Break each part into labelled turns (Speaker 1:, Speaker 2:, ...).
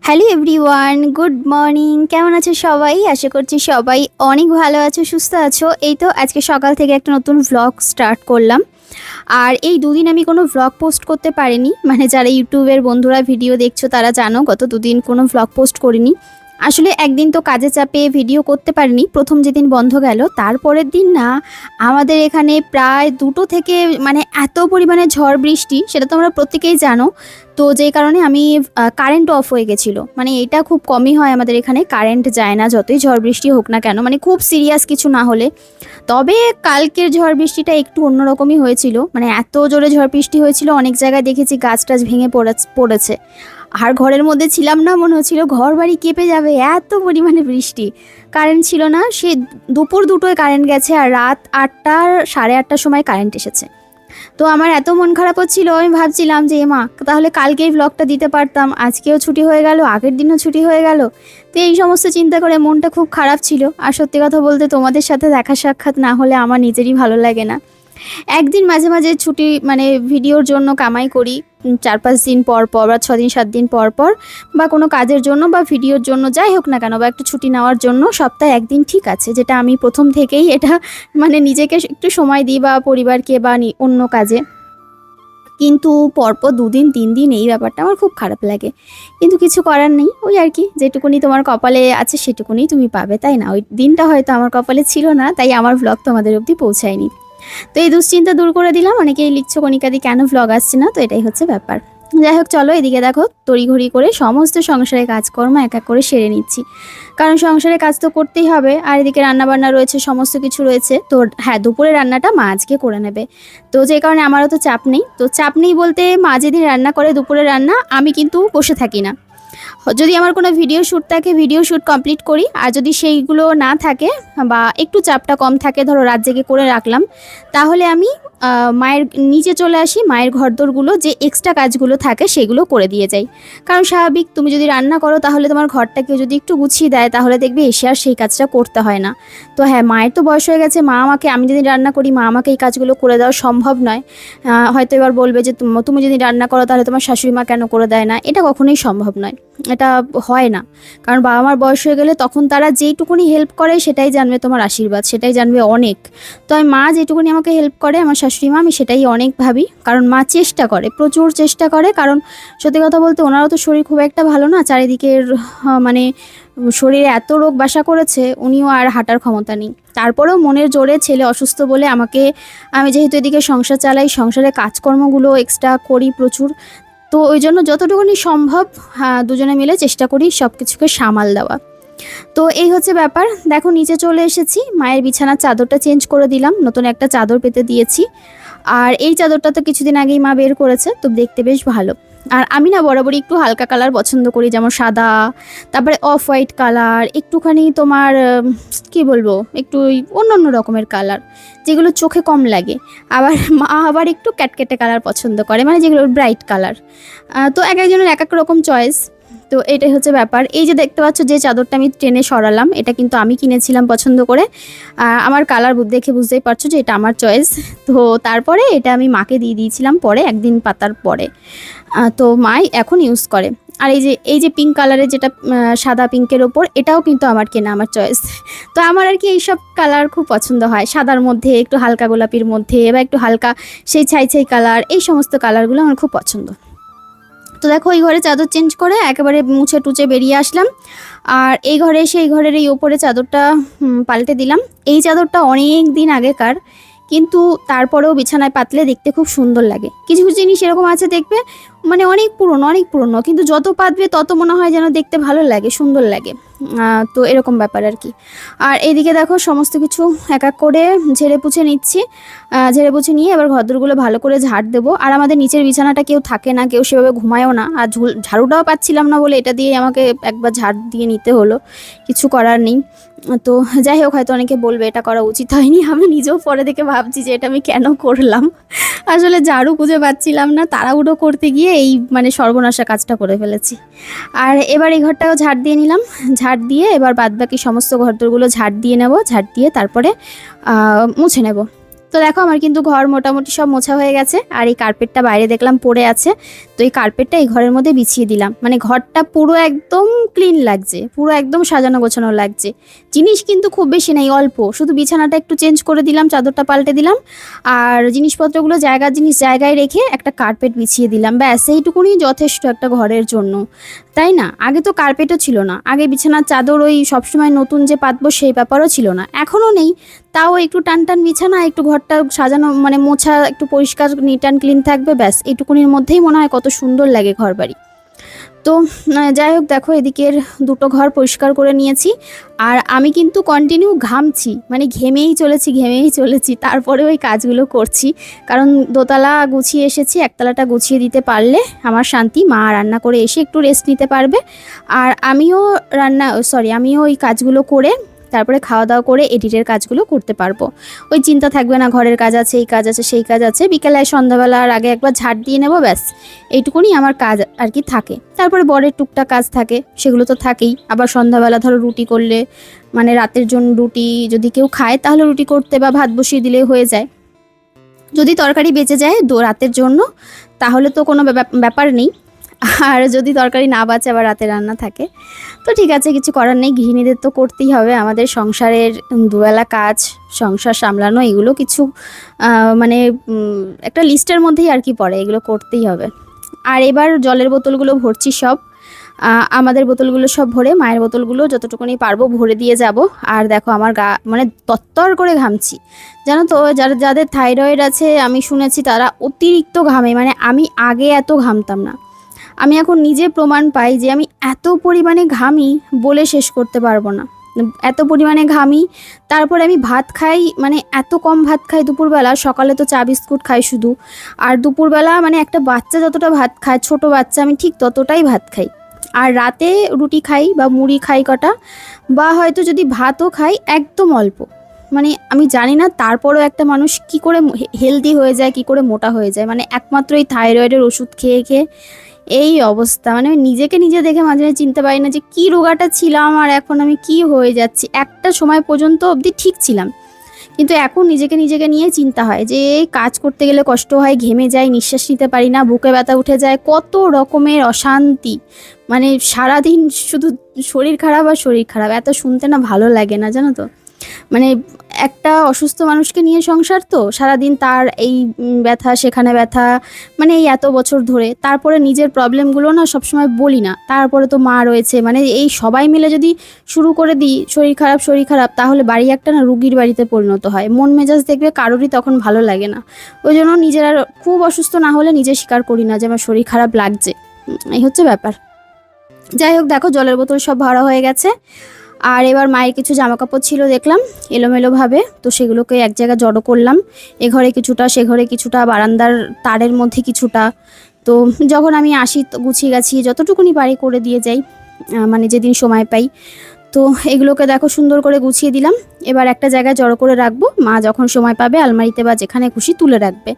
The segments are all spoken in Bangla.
Speaker 1: Hello everyone, good morning. কেমন আছো সবাই? আশা করছি সবাই অনেক ভালো আছো, সুস্থ আছো। এই তো আজকে সকাল থেকে একটা নতুন ভ্লগ স্টার্ট করলাম। আর এই দুদিন আমি কোনো ভ্লগ পোস্ট করতে পারিনি, মানে যারা ইউটিউবের বন্ধুরা ভিডিও দেখছো তারা জানো গত দুদিন কোনো ভ্লগ পোস্ট করিনি। আসলে একদিন তো কাজে চাপে ভিডিও করতে পারিনি, প্রথম যেদিন বন্ধ গেল তারপরের দিন না আমাদের এখানে প্রায় 2টো থেকে মানে এত পরিমাণে ঝড় বৃষ্টি, সেটা তোমরা প্রত্যেকেই জানো। তো যেই কারণে আমি কারেন্ট অফ হয়ে গেছিলো। মানে এটা খুব কমই হয় আমাদের এখানে, কারেন্ট যায় না যতই ঝড় বৃষ্টি হোক না কেন, মানে খুব সিরিয়াস কিছু না হলে। তবে কালকের ঝড় বৃষ্টিটা একটু অন্যরকমই হয়েছিল, মানে এত জোরে ঝড় বৃষ্টি হয়েছিল, অনেক জায়গায় দেখেছি গাছ টাছ ভেঙে পড়েছে। আর ঘরের মধ্যে ছিলাম না, মনে হচ্ছিল ঘর বাড়ি কেঁপে যাবে, এত পরিমাণে বৃষ্টি। কারেন্ট ছিল না, সে দুপুর 2টোয় কারেন্ট গেছে, আর রাত 8টা 8:30টার সময় কারেন্ট এসেছে। তো আমার এত মন খারাপ হচ্ছিল, আমি ভাবছিলাম যে মা তাহলে কালকেই ব্লগটা দিতে পারতাম, আজকেও ছুটি হয়ে গেল, আগের দিনও ছুটি হয়ে গেল। তো এই সমস্ত চিন্তা করে মনটা খুব খারাপ ছিল। আর সত্যি কথা বলতে তোমাদের সাথে দেখা সাক্ষাৎ না হলে আমার নিজেরই ভালো লাগে না। একদিন মাঝে মাঝে ছুটি মানে ভিডিওর জন্য কামাই করি, 4-5 দিন পর পর বা 6 দিন 7 দিন পর পর, বা কোনো কাজের জন্য বা ভিডিওর জন্য যাই হোক না কেন, বা একটু ছুটি নেওয়ার জন্য সপ্তাহে একদিন ঠিক আছে, যেটা আমি প্রথম থেকেই এটা মানে নিজেকে একটু সময় দিই বা পরিবারকে বা অন্য কাজে। কিন্তু পরপর 2 দিন 3 দিন এই ব্যাপারটা আমার খুব খারাপ লাগে। কিন্তু কিছু করার নেই, ওই আর কি, যেটুকুনি তোমার কপালে আছে সেটুকুনি তুমি পাবে, তাই না? ওই দিনটা হয়তো আমার কপালে ছিল না, তাই আমার ভ্লগ তোমাদের অবধি পৌঁছায়নি। তো এই দুশ্চিন্তা দূর করে দিলাম। অনেকেই লিখছো কণিকাদি কেন ভ্লগ আসছে না, তো এটাই হচ্ছে ব্যাপার। যাই হোক, চলো এদিকে দেখো তড়িঘড়ি করে সমস্ত সংসারের কাজকর্ম এক এক করে সেরে নিচ্ছি, কারণ সংসারের কাজ তো করতেই হবে। আর এদিকে রান্নাবান্না রয়েছে, সমস্ত কিছু রয়েছে। তো হ্যাঁ, দুপুরে রান্নাটা মা আজকে করে নেবে। তো যে কারণে আমারও তো চাপ নেই। তো চাপ নেই বলতে মা যেদিন রান্না করে দুপুরে রান্না, আমি কিন্তু বসে থাকি না। যদি আমার কোনো ভিডিও শ্যুট থাকে, ভিডিও শ্যুট কমপ্লিট করি। আর যদি সেইগুলো না থাকে বা একটু চাপটা কম থাকে, ধরো রাত জেগে করে রাখলাম, তাহলে আমি মায়ের নিচে চলে আসি, মায়ের ঘরদোরগুলো যে এক্সট্রা কাজগুলো থাকে সেগুলো করে দিয়ে যাই। কারণ স্বাভাবিক, তুমি যদি রান্না করো তাহলে তোমার ঘরটা কেউ যদি একটু গুছিয়ে দেয় তাহলে দেখবে এসে আর সেই কাজটা করতে হয় না। তো হ্যাঁ, মায়ের তো বয়স হয়ে গেছে, মা আমাকে, আমি যদি রান্না করি মা আমাকে এই কাজগুলো করে দেওয়া সম্ভব নয়। হয়তো এবার বলবে যে তুমি যদি রান্না করো তাহলে তোমার শাশুড়ি মা কেন করে দেয় না, এটা কখনোই সম্ভব নয়, এটা হয় না। কারণ বাবা মার বয়স হয়ে গেলে তখন তারা যেইটুকুনি হেল্প করে সেটাই জানবে তোমার আশীর্বাদ, সেটাই জানবে অনেক। তো আমি মা যেটুকুনি আমাকে হেল্প করে, আমার শাশুড়ি মা, আমি সেটাই অনেক ভাবি। কারণ মা চেষ্টা করে, প্রচুর চেষ্টা করে। কারণ সত্যি কথা বলতে ওনারও তো শরীর খুব একটা ভালো না, চারিদিকের মানে শরীরে এত রোগ বাসা করেছে, উনিও আর হাঁটার ক্ষমতা নেই। তারপরেও মনের জোরে ছেলে অসুস্থ বলে আমাকে, আমি যেহেতু এদিকে সংসার চালাই, সংসারের কাজকর্মগুলো এক্সট্রা করি প্রচুর। তো ওই জন্য যতটুকুনি সম্ভব দুজনে মিলে চেষ্টা করি সব কিছুকে সামাল দেওয়া। তো এই হচ্ছে ব্যাপার। দেখো নিচে চলে এসেছি, মায়ের বিছানার চাদরটা চেঞ্জ করে দিলাম, নতুন একটা চাদর পেতে দিয়েছি। আর এই চাদরটা তো কিছুদিন আগেই মা বের করেছে, তো দেখতে বেশ ভালো। আর আমি না বরাবরই একটু হালকা কালার পছন্দ করি, যেমন সাদা, তারপরে অফ হোয়াইট কালার, একটুখানি তোমার কি বলবো, একটু অন্য অন্য রকমের কালার, যেগুলো চোখে কম লাগে। আবার মা আবার একটু ক্যাটকেটে কালার পছন্দ করে, মানে যেগুলো ব্রাইট কালার। তো এক একজনের এক এক রকম চয়েস। তো এটাই হচ্ছে ব্যাপার। এই যে দেখতে পাচ্ছ যে চাদরটা আমি টেনে সরালাম, এটা কিন্তু আমি কিনেছিলাম পছন্দ করে। আমার কালার দেখে বুঝতেই পারছো যে এটা আমার চয়েস। তো তারপরে এটা আমি মাকে দিয়ে দিয়েছিলাম পরে, একদিন পাতার পরে। তো মাই এখন ইউজ করে। আর এই যে পিঙ্ক কালারের, যেটা সাদা পিঙ্কের ওপর, এটাও কিন্তু আমার কেনা, আমার চয়েস। তো আমার আর কি এইসব কালার খুব পছন্দ হয়, সাদার মধ্যে একটু হালকা গোলাপির মধ্যে, বা একটু হালকা সেই ছাই ছাই কালার, এই সমস্ত কালারগুলো আমার খুব পছন্দ। তো দেখো এই ঘরে চাদর চেঞ্জ করে একেবারে মুছে টুচে বেরিয়ে আসলাম। আর এই ঘরে এসে এই ঘরের এই ওপরে চাদরটা পাল্টে দিলাম। এই চাদরটা অনেক দিন আগেকার, কিন্তু তারপরেও বিছানায় পাতলে দেখতে খুব সুন্দর লাগে। কিছু কিছু জিনিস এরকম আছে দেখবে মানে অনেক পুরনো অনেক পুরনো, কিন্তু যত পাতবে তত মনে হয় যেন দেখতে ভালো লাগে, সুন্দর লাগে। তো এরকম ব্যাপার আর কি। আর এইদিকে দেখো সমস্ত কিছু এক এক করে ঝেড়ে পুছে নিচ্ছি। ঝেড়ে পুছে নিয়ে এবার ঘরদোরগুলো ভালো করে ঝাড় দেবো। আর আমাদের নিচের বিছানাটা কেউ থাকে না, কেউ সেভাবে ঘুমায়ও না। আর ঝাড়ুটাও পাচ্ছিলাম না বলে এটা দিয়ে আমাকে একবার ঝাড় দিয়ে নিতে হলো, কিছু করার নেই। তো যাই হোক, হয়তো অনেকে বলবে এটা করা উচিত হয়নি, আমি নিজেও পরে দেখে ভাবছি যে এটা আমি কেন করলাম। আসলে ঝাড়ু খুঁজে পাচ্ছিলাম না, তাড়াহুড়ো করতে গিয়ে এই মানে সর্বনাশা কাজটা করে ফেলেছি। আর এবার এই ঘরটাও ঝাড় দিয়ে নিলাম। ঝাড় দিয়ে এবার বাদবাকি সমস্ত ঘরদোরগুলো ঝাড় দিয়ে নেব, ঝাড় দিয়ে তারপরে মুছে নেব। তো দেখো আমার কিন্তু ঘর মোটামুটি সব মোছা হয়ে গেছে, আর এই কার্পেটটা বাইরে দেখলাম পড়ে আছে, তো এই কার্পেটটা এই ঘরের মধ্যে বিছিয়ে দিলাম। মানে ঘরটা পুরো একদম ক্লিন লাগছে, পুরো একদম সাজানো গোছানো লাগছে। জিনিস কিন্তু খুব বেশি নেই, অল্প, শুধু বিছানাটা একটু চেঞ্জ করে দিলাম, চাদরটা পাল্টে দিলাম, আর জিনিসপত্রগুলো জায়গায় রেখে একটা কার্পেট বিছিয়ে দিলাম, ব্যাস এইটুকুনি যথেষ্ট একটা ঘরের জন্য, তাই না? আগে তো কার্পেটও ছিল না, আগে বিছানার চাদর ওই সবসময় নতুন যে পাতবো সেই ব্যাপারও ছিল না, এখনও নেই। তাও একটু টান টান বিছানা, একটু ঘরটা সাজানো মানে মোছা, একটু পরিষ্কার নিট অ্যান্ড ক্লিন থাকবে, ব্যাস এইটুকুনির মধ্যেই মনে হয় কত সুন্দর লাগে ঘর বাড়ি। তো যাই হোক, দেখো এদিকের দুটো ঘর পরিষ্কার করে নিয়েছি, আর আমি কিন্তু কন্টিনিউ ঘামছি, মানে ঘেমেই চলেছি, তারপরে ওই কাজগুলো করছি, কারণ দোতলা গুছিয়ে এসেছি, একতলাটা গুছিয়ে দিতে পারলে আমার শান্তি। মা রান্না করে এসে একটু রেস্ট নিতে পারবে, আর আমিও ওই কাজগুলো করে তারপরে খাওয়া দাওয়া করে এডিটের কাজগুলো করতে পারবো। ওই চিন্তা থাকবে না, ঘরের কাজ আছে, এই কাজ আছে, সেই কাজ আছে, বিকেলে সন্ধ্যাবেলার আগে একবার ঝাড় দিয়ে নেবো, ব্যাস এইটুকুনি আমার কাজ আর কি থাকে। তারপরে বরের টুকটাক কাজ থাকে, সেগুলো তো থাকেই। আবার সন্ধ্যাবেলা ধরো রুটি করলে, মানে রাতের জন্য রুটি যদি কেউ খায় তাহলে রুটি করতে বা ভাত বসিয়ে দিলে হয়ে যায়। যদি তরকারি বেঁচে যায় রাতের জন্য তাহলে তো কোনো ব্যাপার নেই, আর যদি তরকারি না বাঁচে আবার রাতে রান্না থাকে তো ঠিক আছে, কিছু করার নেই, গৃহিণীদের তো করতেই হবে। আমাদের সংসারের দুবেলা কাজ, সংসার সামলানো, এগুলো কিছু মানে একটা লিস্টের মধ্যেই আর কি পড়ে, এগুলো করতেই হবে। আর এবার জলের বোতলগুলো ভরছি সব, আমাদের বোতলগুলো সব ভরে, মায়ের বোতলগুলো যতটুকুনি পারবো ভরে দিয়ে যাব। আর দেখো আমার গা মানে তত্তর করে ঘামছি, জানো তো, যাদের থাইরয়েড আছে আমি শুনেছি তারা অতিরিক্ত ঘামে, মানে আমি আগে এত ঘামতাম না, আমি এখন নিজে প্রমাণ পাই যে আমি এত পরিমাণে ঘামি বলে শেষ করতে পারবো না, এত পরিমাণে ঘামি। তারপরে আমি ভাত খাই, মানে এত কম ভাত খাই দুপুরবেলা, সকালে তো চা বিস্কুট খাই শুধু, আর দুপুরবেলা মানে একটা বাচ্চা যতটা ভাত খায়, ছোট বাচ্চা, আমি ঠিক ততটাই ভাত খাই। আর রাতে রুটি খাই বা মুড়ি খাই কটা, বা হয়তো যদি ভাতও খাই একদম অল্প। মানে আমি জানি না তারপরও একটা মানুষ কি করে হেলদি হয়ে যায়, কি করে মোটা হয়ে যায়, মানে একমাত্র এই থাইরয়েডের ওষুধ খেয়ে খেয়ে এই অবস্থা। মানে আমি নিজেকে নিজে দেখে মাঝে মাঝে চিনতে পারি না যে কী রোগাটা ছিলাম আর এখন আমি কি হয়ে যাচ্ছি। একটা সময় পর্যন্ত অবধি ঠিক ছিলাম, কিন্তু এখন নিজেকে নিয়ে চিন্তা হয় যে কাজ করতে গেলে কষ্ট হয়, ঘেমে যায়, নিঃশ্বাস নিতে পারি না, বুকে ব্যথা উঠে যায়, কত রকমের অশান্তি, মানে সারাদিন শুধু শরীর খারাপ আর শরীর খারাপ। এত শুনতে না ভালো লাগে না, জানো তো, মানে একটা অসুস্থ মানুষকে নিয়ে সংসার, তো সারাদিন তার এই ব্যথা সেখানে ব্যথা, মানে এই এত বছর ধরে। তারপরে নিজের প্রবলেমগুলো না সবসময় বলি না, তারপরে তো মা রয়েছে, মানে এই সবাই মিলে যদি শুরু করে দিই শরীর খারাপ তাহলে বাড়ি একটা না রুগীর বাড়িতে পরিণত হয়, মন মেজাজ দেখবে কারোরই তখন ভালো লাগে না। ওই জন্য নিজের আর খুব অসুস্থ না হলে নিজে স্বীকার করি না যে আমার শরীর খারাপ লাগছে, এই হচ্ছে ব্যাপার। যাই হোক, দেখো জলের বোতল সব ভরা হয়ে গেছে, আর এবার মায়ের কিছু জামাকাপড় ছিল দেখলাম এলোমেলোভাবে, তো সেগুলোকে এক জায়গায় জড়ো করলাম, এ ঘরে কিছুটা, সে ঘরে কিছুটা, বারান্দার তারের মধ্যে কিছুটা। তো যখন আমি আসি তো গুছিয়ে গাছিয়ে যতটুকুনি পারি করে দিয়ে যাই, মানে যেদিন সময় পাই। তো এগুলোকে দেখো সুন্দর করে গুছিয়ে দিলাম, এবার একটা জায়গায় জড়ো করে রাখবো, মা যখন সময় পাবে আলমারিতে বা যেখানে খুশি তুলে রাখবে,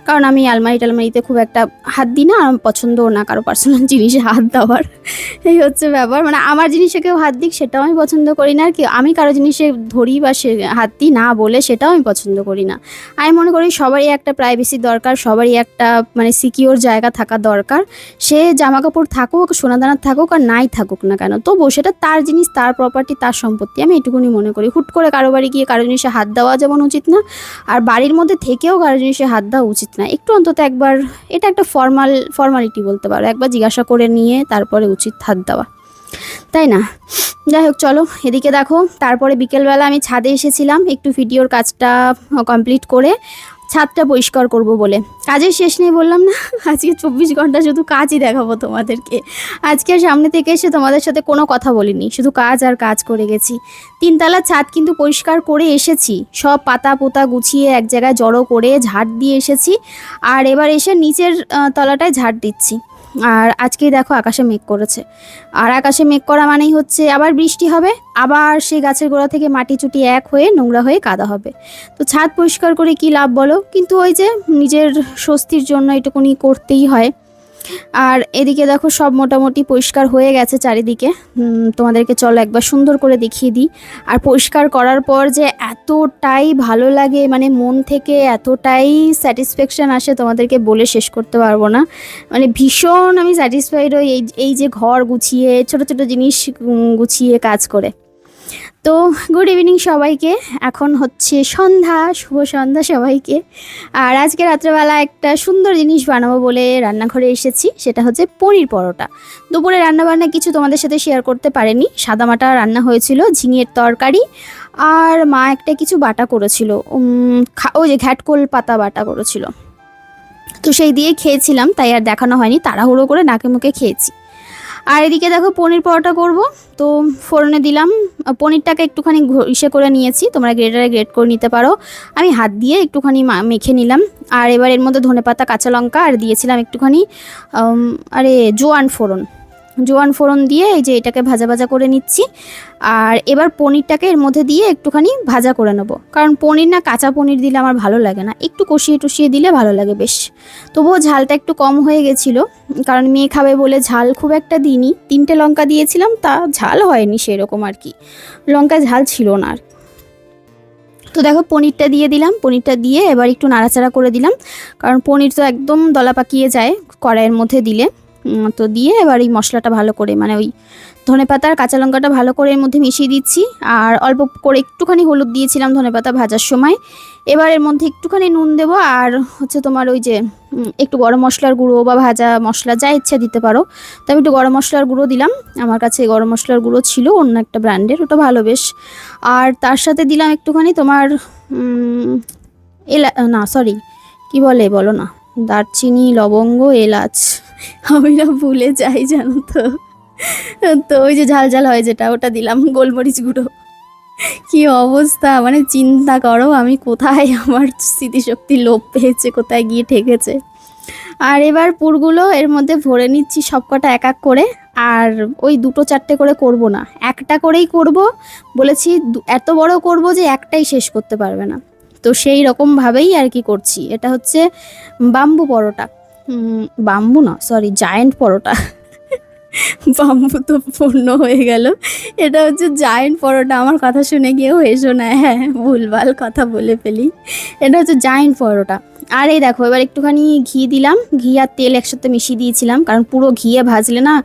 Speaker 1: কারণ আমি টালমারিতে খুব একটা হাত দিই না, আমার পছন্দও না কারো পার্সোনাল জিনিসে হাত দেওয়ার, এই হচ্ছে ব্যাপার। মানে আমার জিনিসে কেউ হাত দিক সেটাও আমি পছন্দ করি না, আর কি আমি কারো জিনিসে ধরি বা সে হাত দিই না বলে সেটাও আমি পছন্দ করি না। আমি মনে করি সবারই একটা প্রাইভেসি দরকার, সবারই একটা মানে সিকিওর জায়গা থাকা দরকার। সে জামা কাপড় থাকুক, সোনাদানা থাকুক আর নাই থাকুক না কেন, তবুও সেটা তার জিনিস, তার প্রপার্টি, তার সম্পত্তি, আমি এটুকুনি মনে করি। হুট করে কারো বাড়ি গিয়ে কারো জিনিসে হাত দেওয়া যেমন উচিত না, আর বাড়ির মধ্যে থেকেও কারো জিনিসে হাত দেওয়া উচিত না। একটু অন্তত একবার, এটা একটা ফর্মালিটি বলতে পারো, একবার জিজ্ঞাসা করে নিয়ে তারপরে উচিত হাত দেওয়া, তাই না? যাই হোক, চলো এদিকে দেখো, তারপরে বিকেলবেলা আমি ছাদে এসেছিলাম একটু ভিডিওর কাজটা কমপ্লিট করে, ছাদটা পরিষ্কার করব বলে। কাজের শেষ নেই বললাম না, আজকে 24 ঘন্টা শুধু কাজই দেখাবো তোমাদেরকে। আজকে সামনে থেকে এসে তোমাদের সাথে কোনো কথা বলিনি, শুধু কাজ আর কাজ করে গেছি। 3তলা ছাদ কিন্তু পরিষ্কার করে এসেছি, সব পাতা পোতা গুছিয়ে এক জায়গায় জড়ো করে ঝাড় দিয়ে এসেছি, আর এবার এসে নিচের তলাটায় ঝাড় দিচ্ছি। আর আজকেই দেখো আকাশে মেঘ করেছে, আর আকাশে মেঘ করা মানেই হচ্ছে আবার বৃষ্টি হবে, আবার সেই গাছের গোড়া থেকে মাটি চুটি এক হয়ে নোংরা হয়ে কাদা হবে। তো ছাদ পরিষ্কার করে কি লাভ বলো, কিন্তু ওই যে নিজের স্বস্তির জন্য এটুকুনি করতেই হয়। আর এদিকে দেখো সব মোটামুটি পরিষ্কার হয়ে গেছে চারিদিকে। তোমাদেরকে চলো একবার সুন্দর করে দেখিয়ে দিই। আর পরিষ্কার করার পর যে এতটাই ভালো লাগে, মানে মন থেকে এতটাই স্যাটিসফ্যাকশান আসে তোমাদেরকে বলে শেষ করতে পারবো না। মানে ভীষণ আমি স্যাটিসফাইড হই এই যে ঘর গুছিয়ে, ছোট ছোট জিনিস গুছিয়ে কাজ করে। তো গুড ইভিনিং সবাইকে। এখন হচ্ছে সন্ধ্যা, শুভ সন্ধ্যা সবাইকে। আর আজকে রাত্রেবেলা একটা সুন্দর জিনিস বানাবো বলে রান্নাঘরে এসেছি, সেটা হচ্ছে পনির পরোটা। দুপুরে রান্নাবান্না কিছু তোমাদের সাথে শেয়ার করতে পারিনি, সাদামাটা রান্না হয়েছিল, ঝিঙের তরকারি আর মা একটা কিছু বাটা করেছিল, ওই যে ঘ্যাটকোল পাতা বাটা করেছিল, তো সেই দিয়ে খেয়েছিলাম, তাই আর দেখানো হয়নি, তাড়াহুড়ো করে নাকে মুখে খেয়েছি। আর এদিকে দেখো পনির পরোটা করব, তো ফোড়নে দিলাম। পনিরটাকে একটুখানি ইসে করে নিয়েছি, তোমরা গ্রেটারে গ্রেট করে নিতে পারো, আমি হাত দিয়ে একটুখানি মেখে নিলাম। আর এবার এর মধ্যে ধনেপাতা, কাঁচা লঙ্কা আর দিয়েছিলাম একটুখানি জোয়ান ফোড়ন দিয়ে এই যে এটাকে ভাজা ভাজা করে নিচ্ছি। আর এবার পনিরটাকে এর মধ্যে দিয়ে একটুখানি ভাজা করে নেবো, কারণ পনির না কাঁচা পনির দিলে আমার ভালো লাগে না, একটু কষিয়ে টষিয়ে দিলে ভালো লাগে বেশ। তবুও ঝালটা একটু কম হয়ে গেছিলো, কারণ মেয়ে খাবে বলে ঝাল খুব একটা দিইনি, 3টে লঙ্কা দিয়েছিলাম, তা ঝাল হয়নি সেরকম আর কি, লঙ্কা ঝাল ছিল না আর। তো দেখো পনিরটা দিয়ে দিলাম, পনিরটা দিয়ে এবার একটু নাড়াচাড়া করে দিলাম, কারণ পনির তো একদম দলা পাকিয়ে যায় কড়াইয়ের মধ্যে দিলে। তো দিয়ে এবার এই মশলাটা ভালো করে, মানে ওই ধনেপাতা আর কাঁচা লঙ্কাটা ভালো করে এর মধ্যে মিশিয়ে দিচ্ছি। আর অল্প করে একটুখানি হলুদ দিয়েছিলাম ধনেপাতা ভাজার সময়। এবার এর মধ্যে একটুখানি নুন দেবো, আর হচ্ছে তোমার ওই যে একটু গরম মশলার গুঁড়ো বা ভাজা মশলা যা ইচ্ছা দিতে পারো, তো আমি একটু গরম মশলার গুঁড়ো দিলাম, আমার কাছে গরম মশলার গুঁড়ো ছিল অন্য একটা ব্র্যান্ডের, ওটা ভালো বেশ। আর তার সাথে দিলাম একটুখানি তোমার কি বলো না, দারচিনি, লবঙ্গ, এলাচ, আমি না ভুলে যাই জানো তো। তো ওই যে ঝাল ঝাল হয় যেটা, ওটা দিলাম, গোলমরিচ গুঁড়ো। কি অবস্থা, মানে চিন্তা করো আমি কোথায়, আমার স্মৃতিশক্তি লোপ পেয়েছে, কোথায় গিয়ে ঠেকেছে। আর এবার পুরগুলো এর মধ্যে ভরে নিচ্ছি সবকটা এক এক করে। আর ওই 2-4টে করে করব না, একটা করেই করব বলেছি, এত বড় করব যে একটাই শেষ করতে পারবে না, তো সেই রকমভাবেই আর কি করছি। এটা হচ্ছে বাম্বু পরোটা, জায়েন্ট পরোটা। বাম্বু তো পূর্ণ হয়ে গেল, এটা হচ্ছে জায়েন্ট পরোটা। আমার কথা শুনে গিয়েও এসো না, হ্যাঁ ভুলভাল কথা বলে ফেলি, এটা হচ্ছে জায়েন্ট পরোটা। আর এই দেখো এবার একটুখানি ঘি দিলাম, ঘি আর তেল একসাথে মিশিয়ে দিয়েছিলাম, কারণ পুরো ঘিয়ে ভাজলে না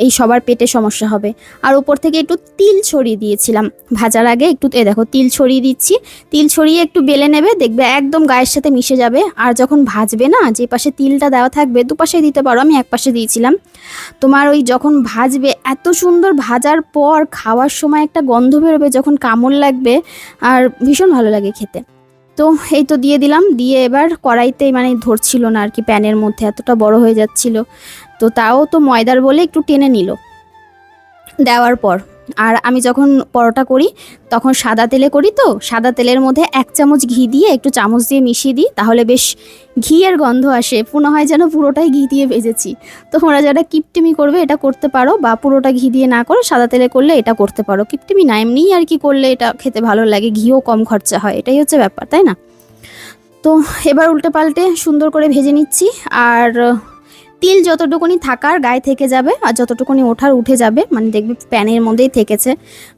Speaker 1: এই সবার পেটে সমস্যা হবে। আর উপর থেকে একটু তিল ছড়িয়ে দিয়েছিলাম ভাজার আগে, একটু দেখো তিল ছড়িয়ে দিচ্ছি, তিল ছড়িয়ে একটু বেলে নেবে, দেখবে একদম গায়ের সাথে মিশে যাবে। আর যখন ভাজবে না, যে পাশে তিলটা দেওয়া থাকবে দুপাশে দিতে পারো, আমি এক পাশে দিয়েছিলাম, তোমার ওই যখন ভাজবে এত সুন্দর, ভাজার পর খাওয়ার সময় একটা গন্ধ বেরোবে, যখন কামড় লাগবে আর ভীষণ ভালো লাগে খেতে। তো এই তো দিয়ে দিলাম, দিয়ে এবার কড়াইতেই মানে ধরছিল না আর কি, প্যানের মধ্যে এতটা বড় হয়ে যাচ্ছিল, তো তাও তো ময়দার বলে একটু টেনে নিল দেওয়ার পর। আর আমি যখন পরোটা করি তখন সাদা তেলে করি, তো সাদা তেলের মধ্যে 1 চামচ ঘি দিয়ে একটু চামচ দিয়ে মিশিয়ে দিই, তাহলে বেশ ঘিয়ের গন্ধ আসে, মনে হয় যেন পুরোটাই ঘি দিয়ে ভেজেছি। তোমরা যারা কিপটিমি করবে এটা করতে পারো, বা পুরোটা ঘি দিয়ে না করে সাদা তেলে করলে এটা করতে পারো। কিপটিমি না, এমনিই আর কি করলে এটা খেতে ভালো লাগে, ঘিও কম খরচা হয়, এটাই হচ্ছে ব্যাপার, তাই না? তো এবার উল্টে পাল্টে সুন্দর করে ভেজে নিচ্ছি। আর তিল যতটুকুনি থাকার গায়ে থেকে যাবে, আর যতটুকুনি ওঠার উঠে যাবে, মানে দেখবে প্যানের মধ্যেই থেকেছে,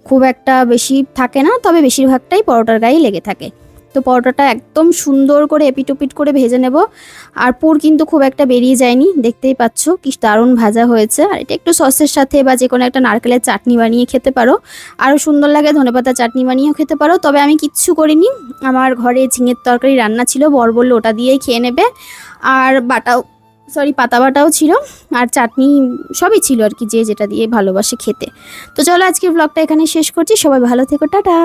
Speaker 1: খুব একটা বেশি থাকে না, তবে বেশিরভাগটাই পরোটার গায়ে লেগে থাকে। তো পরোটাটা একদম সুন্দর করে এপিটোপিট করে ভেজে নেব। আর পুর কিন্তু খুব একটা বেরিয়ে যায়নি, দেখতেই পাচ্ছ কি দারুণ ভাজা হয়েছে। আর এটা একটু সসের সাথে বা যে কোনো একটা নারকেলের চাটনি বানিয়ে খেতে পারো, আরও সুন্দর লাগে, ধনেপাতা চাটনি বানিয়েও খেতে পারো। তবে আমি কিচ্ছু করিনি, আমার ঘরে ঝিঙের তরকারি রান্না ছিল, বর বললো ওটা দিয়েই খেয়ে নেবে, আর পাতা বাটাও ছিল, আর চাটনি সবই ছিল আর কি, যে যেটা দিয়ে ভালোবাসে খেতে। তো চলো আজকের ব্লগটা এখানে শেষ করছি, সবাই ভালো থেকো, টাটা।